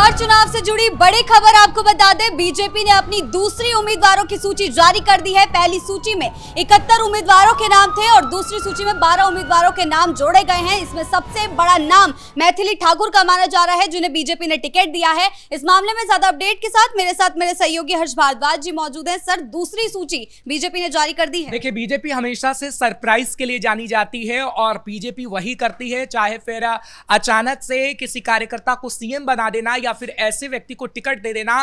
बिहार चुनाव से जुड़ी बड़ी खबर आपको बता दें, बीजेपी ने अपनी दूसरी उम्मीदवारों की सूची जारी कर दी है। पहली सूची में 71 उम्मीदवारों के नाम थे और दूसरी सूची में 12 उम्मीदवारों के नाम जोड़े गए हैं। इसमें सबसे बड़ा नाम मैथिली ठाकुर का माना जा रहा है, जिन्हें बीजेपी ने टिकट दिया है। इस मामले में ज्यादा अपडेट के साथ मेरे सहयोगी हर्ष भारद्वाज जी मौजूद हैं। सर, दूसरी सूची बीजेपी ने जारी कर दी है। देखिए, बीजेपी हमेशा से सरप्राइज के लिए जानी जाती है और बीजेपी वही करती है, चाहे फिर अचानक से किसी कार्यकर्ता को सीएम बना देना या फिर ऐसे व्यक्ति को टिकट दे देना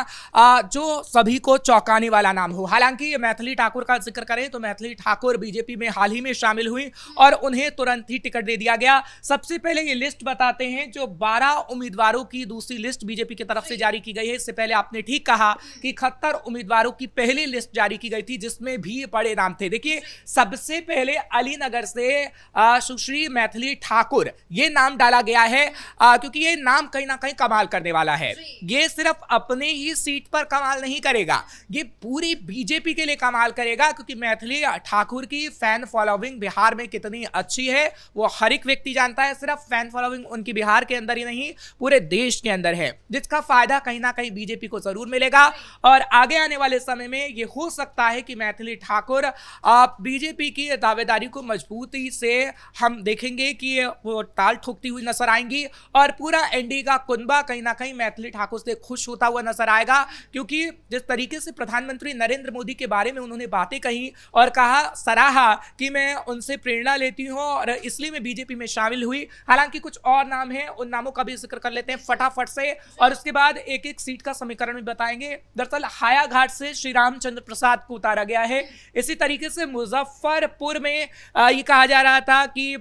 जो सभी को चौंकाने वाला नाम हो। हालांकि मैथिली ठाकुर का जिक्र करें तो मैथिली ठाकुर बीजेपी में हाल ही में शामिल हुई और उन्हें तुरंत ही टिकट दे दिया गया। सबसे पहले ये लिस्ट बताते हैं, जो 12 उम्मीदवारों की दूसरी लिस्ट बीजेपी की तरफ से जारी की गई है। इससे पहले आपने ठीक कहा कि 71 उम्मीदवारों की पहली लिस्ट जारी की गई थी, जिसमें भी बड़े नाम थे। देखिए, सबसे पहले अलीनगर से सुश्री मैथिली ठाकुर ये नाम डाला गया है, क्योंकि ये नाम कहीं ना कहीं कमाल करने वाला है। ये सिर्फ अपने ही सीट पर कमाल नहीं करेगा, ये पूरी बीजेपी के लिए कमाल करेगा, क्योंकि मैथिली ठाकुर की फैन फॉलोइंग बिहार में कितनी अच्छी है वो हर एक व्यक्ति जानता है। सिर्फ फैन फॉलोइंग उनकी बिहार के अंदर ही नहीं, पूरे देश के अंदर है, जिसका फायदा कहीं ना कहीं बीजेपी को जरूर मिलेगा। और आगे आने वाले समय में ये हो सकता है कि मैथिली ठाकुर बीजेपी की दावेदारी को मजबूती से हम देखेंगे कि वो ताल ठोकती हुई नजर आएंगी और पूरा एनडीए का कुनबा कहीं ना कहीं मैथिली ठाकुर से खुश होता हुआ नजर आएगा। क्योंकि जिस तरीके से प्रधानमंत्री नरेंद्र मोदी के बारे में उन्होंने बातें कही और कहा, सराहा कि मैं उनसे प्रेरणा लेती हूं और इसलिए मैं बीजेपी में शामिल हुई। हालांकि कुछ और नाम हैं, उन नामों का भी जिक्र कर लेते हैं फटाफट से और उसके बाद एक एक सीट का समीकरण भी बताएंगे। दरअसल हायाघाट से श्री रामचंद्र प्रसाद को उतारा गया है। इसी तरीके से मुजफ्फरपुर में ये कहा जा रहा था कि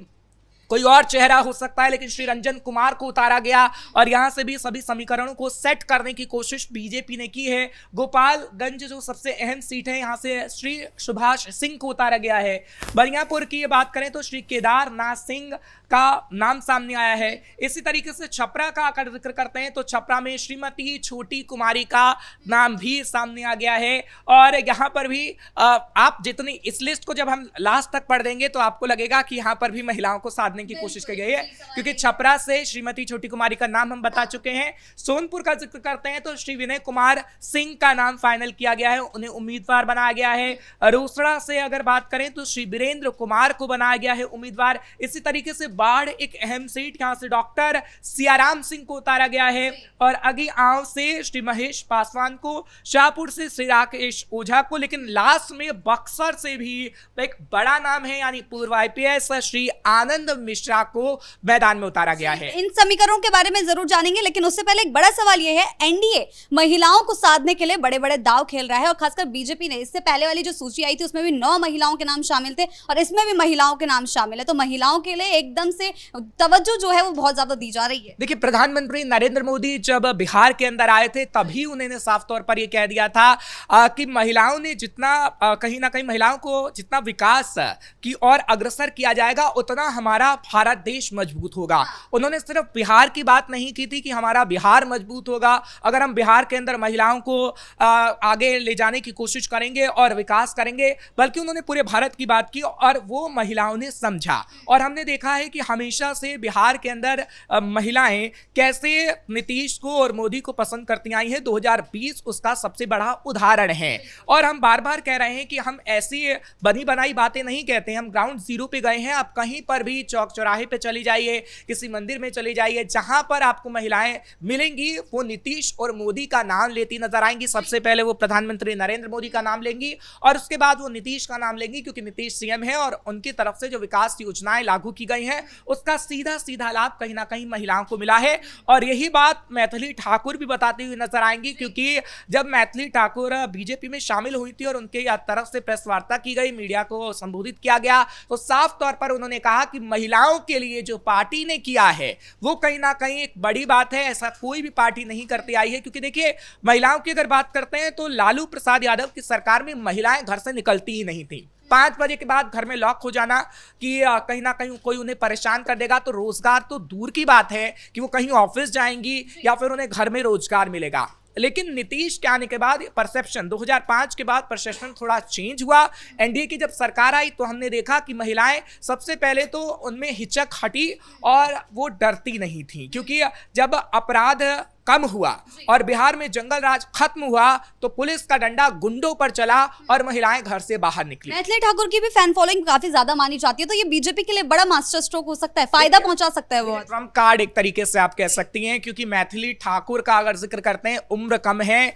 कोई और चेहरा हो सकता है, लेकिन श्री रंजन कुमार को उतारा गया और यहां से भी सभी समीकरणों को सेट करने की कोशिश बीजेपी ने की है। गोपालगंज जो सबसे अहम सीट है, यहां से श्री सुभाष सिंह को उतारा गया है। बरियापुर की बात करें तो श्री केदारनाथ सिंह का नाम सामने आया है। इसी तरीके से छपरा का अगर जिक्र करते हैं तो छपरा में श्रीमती छोटी कुमारी का नाम भी सामने आ गया है। और यहां पर भी आप जितनी इस लिस्ट को जब हम लास्ट तक पढ़ देंगे तो आपको लगेगा कि यहां पर भी महिलाओं को साधने की कोशिश की गई है, क्योंकि छपरा से श्रीमती छोटी कुमारी का नाम हम बता चुके हैं। सोनपुर का जिक्र करते हैं तो श्री विनय कुमार सिंह का नाम फाइनल किया गया है, उन्हें उम्मीदवार बनाया गया है। रोसड़ा से अगर बात करें तो श्री वीरेंद्र कुमार को बनाया गया है उम्मीदवार। इसी तरीके से बाढ़ एक अहम सीट, यहां से डॉक्टर सियाराम सिंह को उतारा गया है और अगी आंव से श्री महेश पासवान को, शाहपुर से श्री राकेश ओझा को, लेकिन लास्ट में बक्सर से भी एक बड़ा नाम है, यानी पूर्व आईपीएस श्री आनंद मिश्रा को मैदान में उतारा गया है। इन समीकरणों के बारे में जरूर जानेंगे, लेकिन उससे पहले एक बड़ा सवाल यह है, एनडीए महिलाओं को साधने के लिए बड़े बड़े दांव खेल रहा है और खासकर बीजेपी ने इससे पहले वाली जो सूची आई थी उसमें भी 9 महिलाओं के नाम शामिल थे और इसमें भी महिलाओं के नाम शामिल है, तो महिलाओं के लिए एकदम से तवज्जो जो है वो बहुत ज्यादा दी जा रही है। देखिए, प्रधानमंत्री नरेंद्र मोदी जब बिहार के अंदर आए थे तभी उन्होंने साफ तौर पर यह कह दिया था कि महिलाओं ने जितना कहीं ना कहीं महिलाओं को जितना विकास की और अग्रसर किया जाएगा उतना हमारा भारत देश मजबूत होगा। उन्होंने सिर्फ बिहार की बात नहीं की थी कि हमारा बिहार मजबूत होगा अगर हम बिहार के अंदर महिलाओं को आगे ले जाने की कोशिश करेंगे और विकास करेंगे, बल्कि उन्होंने पूरे भारत की बात की और वो महिलाओं ने समझा। और हमने देखा है कि हमेशा से बिहार के अंदर महिलाएं कैसे नीतीश को और मोदी को पसंद करती आई हैं। 2020 उसका सबसे बड़ा उदाहरण है और हम बार बार कह रहे हैं कि हम ऐसी बनी बनाई बातें नहीं कहते, हम ग्राउंड जीरो पे गए हैं। आप कहीं पर भी चौक चौराहे पे चली जाइए, किसी मंदिर में चली जाइए, जहां पर आपको महिलाएं मिलेंगी वो नीतीश और मोदी का नाम लेती नजर आएंगी। सबसे पहले वो प्रधानमंत्री नरेंद्र मोदी का नाम लेंगी और उसके बाद वो नीतीश का नाम लेंगी, क्योंकि नीतीश सीएम है और उनकी तरफ से जो विकास योजनाएं लागू की गई हैं उसका सीधा सीधा लाभ कहीं ना कहीं महिलाओं को मिला है। और यही बात मैथिली ठाकुर भी बताती हुई नजर आएंगी, क्योंकि जब मैथिली ठाकुर बीजेपी में शामिल हुई थी और उनके तरफ से प्रेस वार्ता की गई, मीडिया को संबोधित किया गया, तो साफ तौर पर उन्होंने कहा कि महिलाओं के लिए जो पार्टी ने किया है वो कहीं ना कहीं एक बड़ी बात है। ऐसा कोई भी पार्टी नहीं करती आई है, क्योंकि देखिए, महिलाओं की अगर बात करते हैं तो लालू प्रसाद यादव की सरकार में महिलाएं घर से निकलती ही नहीं थी। 5 बजे के बाद घर में लॉक हो जाना कि कहीं ना कहीं कोई उन्हें परेशान कर देगा, तो रोजगार तो दूर की बात है कि वो कहीं ऑफिस जाएंगी या फिर उन्हें घर में रोजगार मिलेगा। लेकिन नीतीश के आने के बाद परसेप्शन 2005 के बाद परसेप्शन थोड़ा चेंज हुआ। एनडीए की जब सरकार आई तो हमने देखा कि महिलाएं सबसे पहले तो उनमें हिचक हटी और वो डरती नहीं थी, क्योंकि जब अपराध कम हुआ और बिहार में जंगल राज खत्म हुआ तो पुलिस का डंडा गुंडों पर चला और महिलाएं घर से बाहर निकली। मैथिली ठाकुर की भी फैन फॉलोइंग काफी ज्यादा मानी जाती है, तो ये बीजेपी के लिए बड़ा मास्टर स्ट्रोक हो सकता है, फायदा पहुंचा सकता है वो। ट्रम्प कार्ड एक तरीके से आप कह सकती हैं, क्योंकि मैथिली ठाकुर का अगर जिक्र करते हैं उम्र कम है,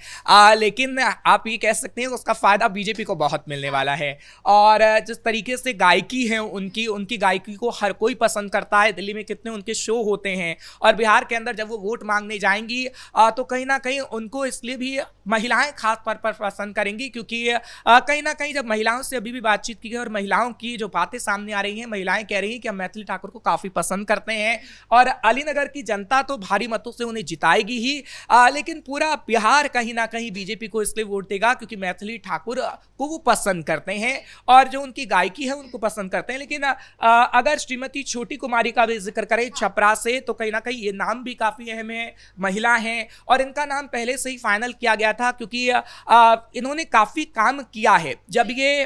लेकिन आप ये कह सकते हैं उसका फायदा बीजेपी को बहुत मिलने वाला है। और जिस तरीके से गायकी है उनकी गायकी को हर कोई पसंद करता है, दिल्ली में कितने उनके शो होते हैं, और बिहार के अंदर जब वो वोट मांगने जाएंगी तो कहीं ना कहीं उनको इसलिए भी महिलाएं खास तौर पर पसंद करेंगी, क्योंकि कहीं ना कहीं जब महिलाओं से अभी भी बातचीत की गई और महिलाओं की जो बातें सामने आ रही हैं, महिलाएं कह रही हैं कि हम मैथिली ठाकुर को काफी पसंद करते हैं और अलीनगर की जनता तो भारी मतों से उन्हें जिताएगी ही, लेकिन पूरा बिहार कहीं ना कहीं बीजेपी को इसलिए वोट देगा क्योंकि मैथिली ठाकुर को वो पसंद करते हैं और जो उनकी गायकी है उनको पसंद करते हैं। लेकिन अगर श्रीमती छोटी कुमारी का भी जिक्र करें छपरा से, तो कहीं ना कहीं ये नाम भी काफी अहम है, महिला हैं और इनका नाम पहले से ही फाइनल किया गया था क्योंकि इन्होंने काफी काम किया है। जब ये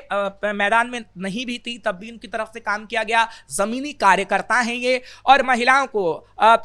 मैदान में नहीं भी थी तब भी इनकी तरफ से काम किया गया, जमीनी कार्यकर्ता हैं ये, और महिलाओं को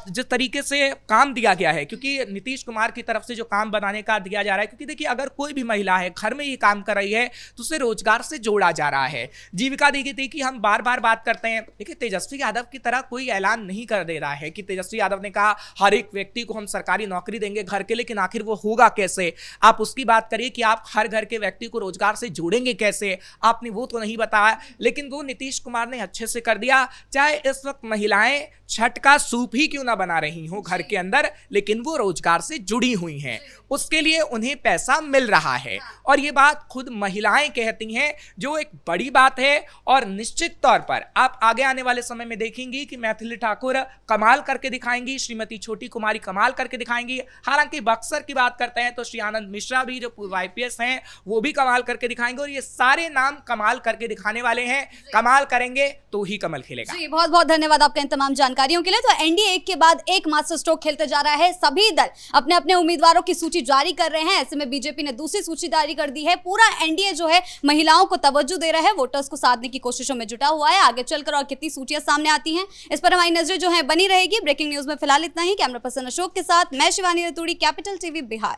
जिस तरीके से काम दिया गया है, क्योंकि नीतीश कुमार की तरफ से जो काम बनाने का दिया जा रहा है, क्योंकि देखिए अगर कोई भी महिला है घर में ये काम कर रही है तो उसे रोजगार से जोड़ा जा रहा है। जीविका देखिए हम बार बार बात करते हैं, देखिए तेजस्वी यादव की तरह कोई ऐलान नहीं कर दे रहा है कि तेजस्वी यादव ने कहा हर एक व्यक्ति को हम सरकारी नौकरी देंगे घर के, लेकिन आखिर वो होगा कैसे? आप उसकी बात करिए कि आप हर घर के व्यक्ति को रोजगार से जोड़ेंगे कैसे, आपने वो तो नहीं बताया, लेकिन वो नीतीश कुमार ने अच्छे से कर दिया। चाहे इस वक्त महिलाएं छठ का सूप ही क्यों ना बना रही हो घर के अंदर, लेकिन वो रोजगार से जुड़ी हुई हैं, उसके लिए उन्हें पैसा मिल रहा है और ये बात खुद महिलाएं कहती हैं, जो एक बड़ी बात है। और निश्चित तौर पर आप आगे आने वाले समय में देखेंगी कि मैथिली ठाकुर कमाल करके दिखाएंगी, श्रीमती छोटी कुमारी कमाल करके दिखाएंगी। हालांकि बक्सर की बात करते हैं तो श्री आनंद मिश्रा भी जो पूर्व IPS हैं वो भी कमाल करके दिखाएंगे और ये सारे नाम कमाल करके दिखाने वाले हैं। कमाल करेंगे तो ही कमल खिलेगा। जी बहुत बहुत धन्यवाद आपका इन तमाम जानकारियों के लिए। तो एनडीए एक के बाद एक मास्टर स्ट्रोक खेलते जा रहा है, सभी दल अपने अपने उम्मीदवारों की सूची जारी कर रहे हैं। ऐसे में बीजेपी ने दूसरी सूची जारी कर दी है। पूरा एनडीए जो है महिलाओं को तवज्जो दे रहा है, वोटर्स को साधने की कोशिशों में जुटा हुआ है। आगे चलकर और कितनी सूचियां सामने आती हैं इस पर हमारी नजरें जो है बनी रहेगी। ब्रेकिंग न्यूज में फिलहाल इतना ही। कैमरा पर्सन अशोक के साथ मैं शिवानी रतूड़ी, कैपिटल टीवी बिहार।